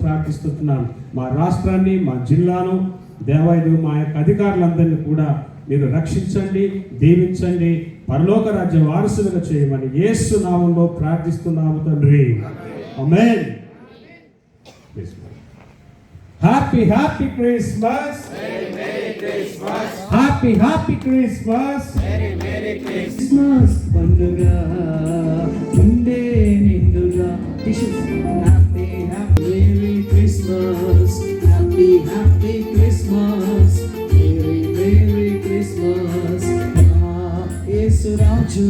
ప్రార్థిస్తున్నాను. మా రాష్ట్రాన్ని, మా జిల్లాను దేవాలయం, మా యొక్క అధికారులందరినీ కూడా మీరు రక్షించండి, దీవించండి, పరలోక రాజ్య వారసులుగా చేయమని యేసు నామములో ప్రార్థిస్తున్నాము తండ్రి. Amen. Happy happy Christmas. Happy happy Christmas. Christmas పండుగ ఉండే నిండుగా. Happy happy merry Christmas. Happy happy Christmas. Merry merry Christmas. Yesu రాజు